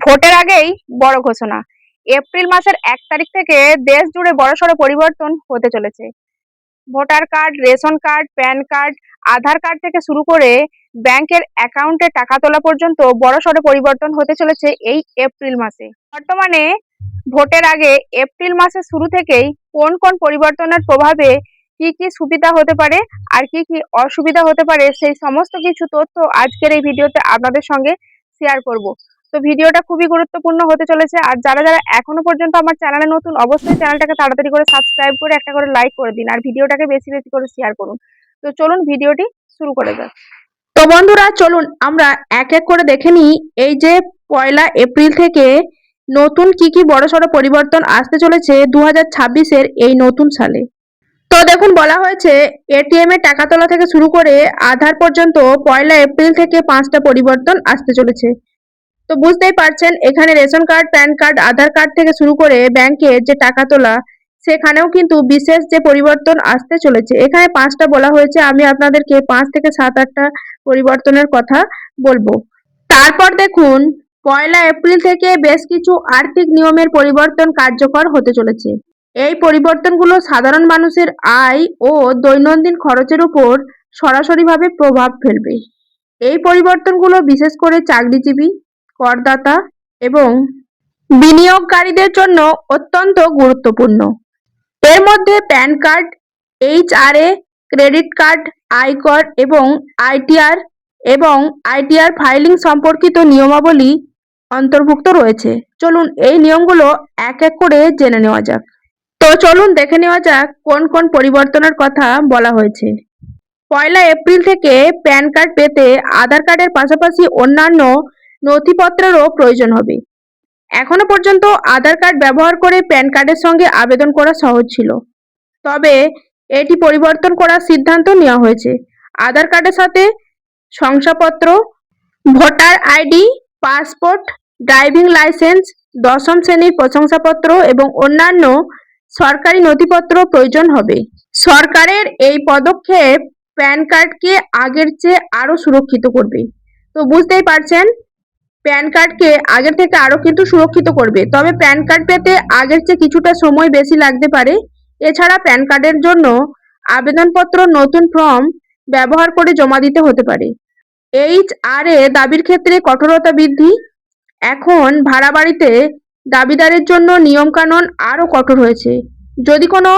ভোটের আগেই বড় ঘোষণা। এপ্রিল মাসের ১ তারিখ থেকে দেশ জুড়ে বড়সড় পরিবর্তন হতে চলেছে। ভোটার কার্ড, রেশন card, PAN card, Aadhaar card থেকে শুরু করে ব্যাংকের অ্যাকাউন্টে টাকা তোলা পর্যন্ত বড়সড় পরিবর্তন হতে চলেছে এই এপ্রিল মাসে। বর্তমানে ভোটের আগে এপ্রিল মাসের শুরু থেকেই কোন কোন পরিবর্তনের প্রভাবে কি কি সুবিধা হতে পারে আর কি কি অসুবিধা হতে পারে সেই সমস্ত কিছু তথ্য আজকের এই ভিডিওতে আপনাদের সঙ্গে শেয়ার করব। তো ভিডিওটা খুবই গুরুত্বপূর্ণ হতে চলেছে। আর যারা যারা এখনো পর্যন্ত আমার চ্যানেলে নতুন, অবশ্যই চ্যানেলটাকে তাড়াতাড়ি করে সাবস্ক্রাইব করে একটা করে লাইক করে দিন আর ভিডিওটাকে বেশি বেশি করে শেয়ার করুন। তো চলুন ভিডিওটি শুরু করে যাক। তো বন্ধুরা চলুন আমরা এক এক করে দেখে নিই এই যে ১লা এপ্রিল থেকে নতুন কি কি বড়সড় পরিবর্তন আসতে চলেছে ২০২৬-এর এই নতুন সালে। তো দেখুন, বলা হয়েছে এটিএম এ টাকা তোলা থেকে শুরু করে আধার পর্যন্ত ১লা এপ্রিল থেকে ৫টা পরিবর্তন আসতে চলেছে। তো বুঝতেই পারছেন, এখানে ration card, PAN card, Aadhaar card থেকে শুরু করে ব্যাংকে যে টাকা তোলা, সেখানেও কিন্তু বিশেষ যে পরিবর্তন আসতে চলেছে। এখানে ৫টা বলা হয়েছে, আমি আপনাদেরকে ৫ থেকে ৭-৮টা পরিবর্তনের কথা বলবো। তারপর দেখুন, ১লা এপ্রিল থেকে বেশ কিছু আর্থিক নিয়মের পরিবর্তন কার্যকর হতে চলেছে। এই পরিবর্তনগুলো সাধারণ মানুষের আয় ও দৈনন্দিন খরচের উপর সরাসরিভাবে প্রভাব ফেলবে। এই পরিবর্তনগুলো বিশেষ করে চাকরিজীবী, করদাতা এবং বিনিয়োগকারীদের জন্য অত্যন্ত গুরুত্বপূর্ণ। এর মধ্যে pan card, HRA, credit card, আয়কর এবং আইটিআর এবং আইটিআর ফাইলিং সম্পর্কিত নিয়মাবলী অন্তর্ভুক্ত রয়েছে। চলুন এই নিয়মগুলো এক এক করে জেনে নেওয়া যাক। তো চলুন দেখে নেওয়া যাক কোন কোন পরিবর্তনের কথা বলা হয়েছে। ১লা এপ্রিল থেকে প্যান কার্ড পেতে আধার কার্ডের পাশাপাশি অন্যান্য নথিপত্রেরও প্রয়োজন হবে। এখনো পর্যন্ত আধার কার্ড ব্যবহার করে প্যান কার্ডের সঙ্গে আবেদন করা সহজ ছিল, তবে এটি পরিবর্তন করার সিদ্ধান্ত নেওয়া হয়েছে। আধার কার্ডের সাথে শংসাপত্র, voter ID, passport, driving licence, দশম শ্রেণীর প্রশংসাপত্র এবং অন্যান্য সরকারি নথিপত্র প্রয়োজন হবে। সরকারের এই পদক্ষেপ প্যান কার্ডকে আগের চেয়ে আরো সুরক্ষিত করবে। তো বুঝতেই পারছেন, প্যান কার্ডকে আগের থেকে আরো কিন্তু সুরক্ষিত করবে, তবে প্যান কার্ড পেতে আগের চেয়ে কিছুটা সময় বেশি লাগতে পারে। এছাড়া প্যান কার্ডের জন্য আবেদনপত্র নতুন ফর্ম ব্যবহার করে জমা দিতে হতে পারে। এইচআরএ দাবির ক্ষেত্রে কঠোরতা বৃদ্ধি। এখন ভাড়া বাড়িতে দাবিদারের জন্য নিয়মকানুন আরো কঠোর হয়েছে। যদি কোনো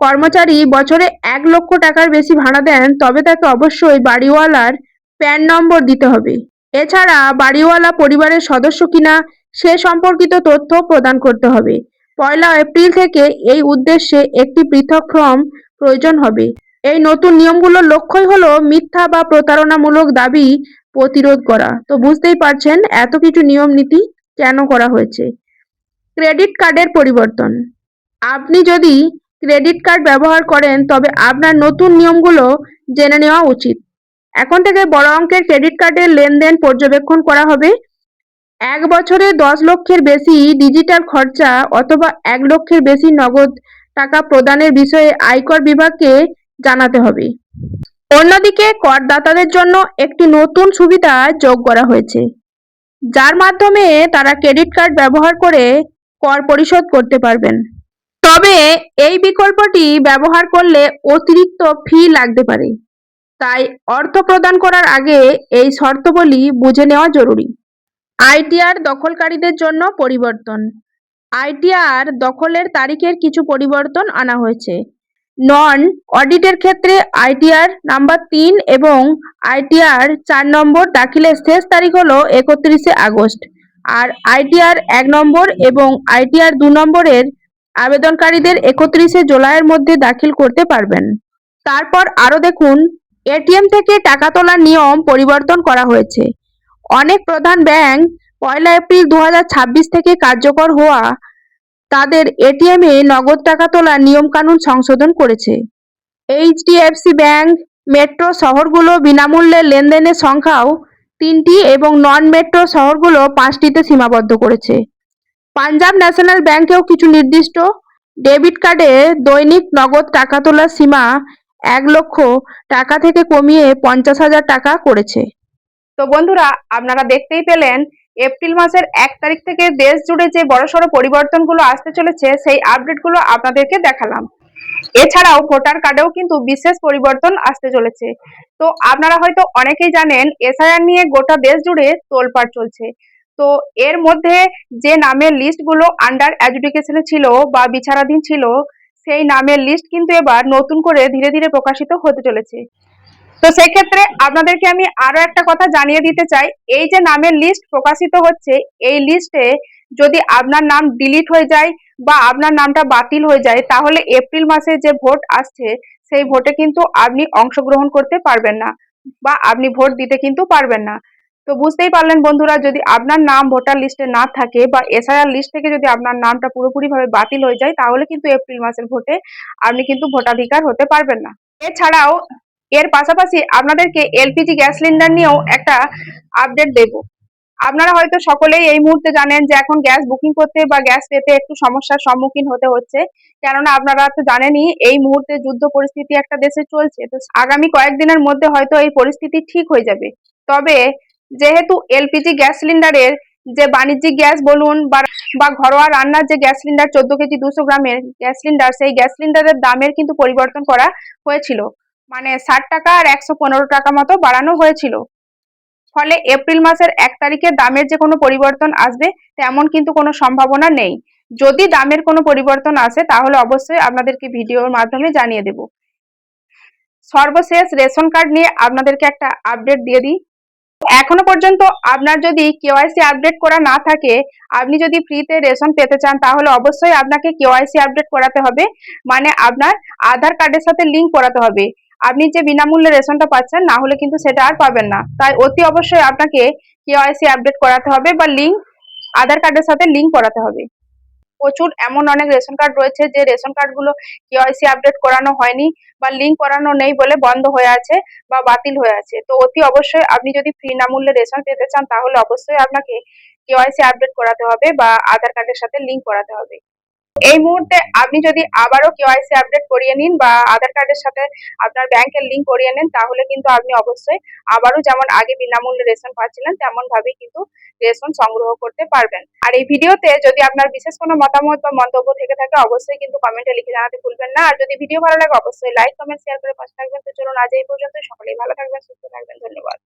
কর্মচারী বছরে ১ লক্ষ টাকার বেশি ভাড়া দেন, তবে তাকে অবশ্যই বাড়িওয়ালার প্যান নম্বর দিতে হবে। এছাড়া বাড়িওয়ালা পরিবারের সদস্য কিনা সে সম্পর্কিত তথ্য প্রদান করতে হবে। ১লা এপ্রিল থেকে এই উদ্দেশ্যে একটি পৃথক ফর্ম প্রয়োজন হবে। এই নতুন নিয়মগুলোর লক্ষ্যই হলো মিথ্যা বা প্রতারণামূলক দাবি প্রতিরোধ করা। তো বুঝতেই পারছেন এত কিছু নিয়ম নীতি কেন করা হয়েছে। ক্রেডিট কার্ডের পরিবর্তন। আপনি যদি ক্রেডিট কার্ড ব্যবহার করেন, তবে আপনার নতুন নিয়মগুলো জেনে নেওয়া উচিত। এখন থেকে বড় অঙ্কের ক্রেডিট কার্ডের লেনদেন পর্যবেক্ষণ করা হবে। ১ বছরে ১০ লক্ষের বেশি ডিজিটাল খরচা অথবা ১ লক্ষের বেশি নগদ টাকা প্রদানের বিষয়ে আয়কর বিভাগকে জানাতে হবে। অন্যদিকে করদাতাদের জন্য একটি নতুন সুবিধা যোগ করা হয়েছে, যার মাধ্যমে তারা ক্রেডিট কার্ড ব্যবহার করে কর পরিশোধ করতে পারবেন। তবে এই বিকল্পটি ব্যবহার করলে অতিরিক্ত ফি লাগতে পারে, তাই অর্থ প্রদান করার আগে এই শর্তাবলী বুঝে নেওয়া জরুরি। আইটিআর দখলকারীদের জন্য পরিবর্তন। আইটিআর দখলের তারিখের কিছু পরিবর্তন আনা হয়েছে। নন অডিটের ক্ষেত্রে আইটিআর নাম্বার ৩ এবং আইটিআর ৪ নম্বর দাখিলের শেষ তারিখ হলো ৩১শে আগস্ট, আর আইটিআর ১ নম্বর এবং আইটিআর ২ নম্বরের আবেদনকারীদের ৩১শে জুলাইয়ের মধ্যে দাখিল করতে পারবেন। তারপর আরো দেখুন, এটিএম থেকে টাকা তোলার নিয়ম পরিবর্তন করা হয়েছে। অনেক প্রধান ব্যাংক ১লা এপ্রিল ২০২৬ থেকে কার্যকর হওয়া তাদের এটিএম এ নগদ টাকা তোলার নিয়মকানুন সংশোধন করেছে। এইচডিএফসি ব্যাংক মেট্রো শহরগুলো বিনামূল্যে লেনদেনের সংখ্যাও ৩টি এবং নন মেট্রো শহরগুলো ৫টিতে সীমাবদ্ধ করেছে। পাঞ্জাব ন্যাশনাল ব্যাংকেও কিছু নির্দিষ্ট ডেবিট কার্ডে দৈনিক নগদ টাকা তোলার সীমা ১ লক্ষ টাকা থেকে কমিয়ে ৫০,০০০ টাকা করেছে। তো বন্ধুরা, আপনারা দেখতেই পেলেন এপ্রিল মাসের 1 তারিখ থেকে দেশ জুড়ে যে বড়সড় পরিবর্তনগুলো আসতে চলেছে সেই আপডেটগুলো আপনাদেরকে দেখালাম। এছাড়াও ভোটার কার্ডেও কিন্তু বিশেষ পরিবর্তন আসতে চলেছে। তো আপনারা হয়তো অনেকেই জানেন এসআইআর নিয়ে গোটা দেশ জুড়ে তোলপাড় চলছে। তো এর মধ্যে যে নামের লিস্টগুলো আন্ডার অ্যাডজুডিকেশনে ছিল বা বিচারাধীন ছিল সেই নামের লিস্ট কিন্তু এবার নতুন করে ধীরে ধীরে প্রকাশিত হতে চলেছে। তো সেক্ষেত্রে আপনাদেরকে আমি আরো একটা কথা জানিয়ে দিতে চাই, এই যে নামের লিস্ট প্রকাশিত হচ্ছে এই লিস্টে যদি আপনার নাম ডিলিট হয়ে যায় বা আপনার নামটা বাতিল হয়ে যায় তাহলে এপ্রিল মাসে যে ভোট আসছে সেই ভোটে কিন্তু আপনি অংশগ্রহণ করতে পারবেন না বা আপনি ভোট দিতে কিন্তু পারবেন না। তো বুঝতেই পারলেন বন্ধুরা, যদি আপনার নাম ভোটার লিস্টে না থাকে বা এসআইআর লিস্ট থেকে যদি আপনার নামটা পুরোপুরিভাবে বাতিল হয়ে যায় তাহলে কিন্তু এপ্রিল মাসের ভোটে আপনি কিন্তু ভোটাধিকার হতে পারবেন না। এছাড়াও এর পাশাপাশি আপনাদেরকে এলপিজি গ্যাস সিলিন্ডার নিয়েও একটা আপডেট দেব। আপনারা হয়তো সকলেই এই মুহূর্তে জানেন যে এখন গ্যাস বুকিং করতে বা গ্যাস পেতে একটু সমস্যার সম্মুখীন হতে হচ্ছে, কেননা আপনারা তো জানেনই এই মুহূর্তে যুদ্ধ পরিস্থিতি একটা দেশে চলছে। তো আগামী কয়েকদিনের মধ্যে হয়তো এই পরিস্থিতি ঠিক হয়ে যাবে। তবে যেহেতু এলপিজি গ্যাস সিলিন্ডারের যে বাণিজ্যিক গ্যাস বলুন বা ঘরোয়া রান্নার যে গ্যাস সিলিন্ডার 14 কেজি 200 গ্রামের গ্যাস সিলিন্ডার, সেই গ্যাস সিলিন্ডারের দামের কিন্তু পরিবর্তন করা হয়েছিল, মানে 60 টাকা আর 115 টাকা মতো বাড়ানো হয়েছিল। ফলে এপ্রিল মাসের 1 তারিখে দামের যে কোনো পরিবর্তন আসবে তেমন কিন্তু কোনো সম্ভাবনা নেই। যদি দামের কোনো পরিবর্তন আসে তাহলে অবশ্যই আপনাদেরকে ভিডিওর মাধ্যমে জানিয়ে দেব। সর্বশেষ রেশন কার্ড নিয়ে আপনাদেরকে একটা আপডেট দিয়ে দিই। এখনো পর্যন্ত আপনার যদি কেওয়াইসি আপডেট করা না থাকে, আপনি যদি ফ্রিতে রেশন পেতে চান তাহলে অবশ্যই আপনাকে কেওয়াইসি আপডেট করাতে হবে, মানে আপনার আধার কার্ডের সাথে লিঙ্ক করাতে হবে। আপনি যে বিনামূল্যে রেশনটা পাচ্ছেন না হলে কিন্তু সেটা আর পাবেন না। তাই অতি অবশ্যই আপনাকে কেওয়াইসি আপডেট করাতে হবে বা আধার কার্ডের সাথে লিঙ্ক করাতে হবে। প্রচুর এমন অনেক রেশন কার্ড রয়েছে যে রেশন কার্ডগুলো কেওয়াইসি আপডেট করানো হয়নি বা লিঙ্ক করানো নেই বলে বন্ধ হয়ে আছে বা বাতিল হয়ে আছে। তো অতি অবশ্যই আপনি যদি বিনামূল্যে রেশন পেতে চান তাহলে অবশ্যই আপনাকে কেওয়াইসি আপডেট করাতে হবে বা আধার কার্ডের সাথে লিঙ্ক করাতে হবে। এই মুহূর্তে আপনি যদি আবারও কেওয়াইসি আপডেট করিয়ে নিন বা আধার কার্ডের সাথে আপনার ব্যাংকের লিঙ্ক করিয়ে নেন তাহলে কিন্তু আপনি অবশ্যই আবারও যেমন আগে বিনামূল্যে রেশন পাচ্ছিলেন তেমন ভাবেই কিন্তু রেশন সংগ্রহ করতে পারবেন। আর এই ভিডিওতে যদি আপনার বিশেষ কোনো মতামত বা মন্তব্য থেকে থাকে অবশ্যই কিন্তু কমেন্টে লিখে জানাতে ভুলবেন না। আর যদি ভিডিও ভালো লাগে অবশ্যই লাইক কমেন্ট শেয়ার করে পাশে থাকবেন। তো চলুন আজ এই পর্যন্ত, সকলেই ভালো থাকবেন, সুস্থ থাকবেন, ধন্যবাদ।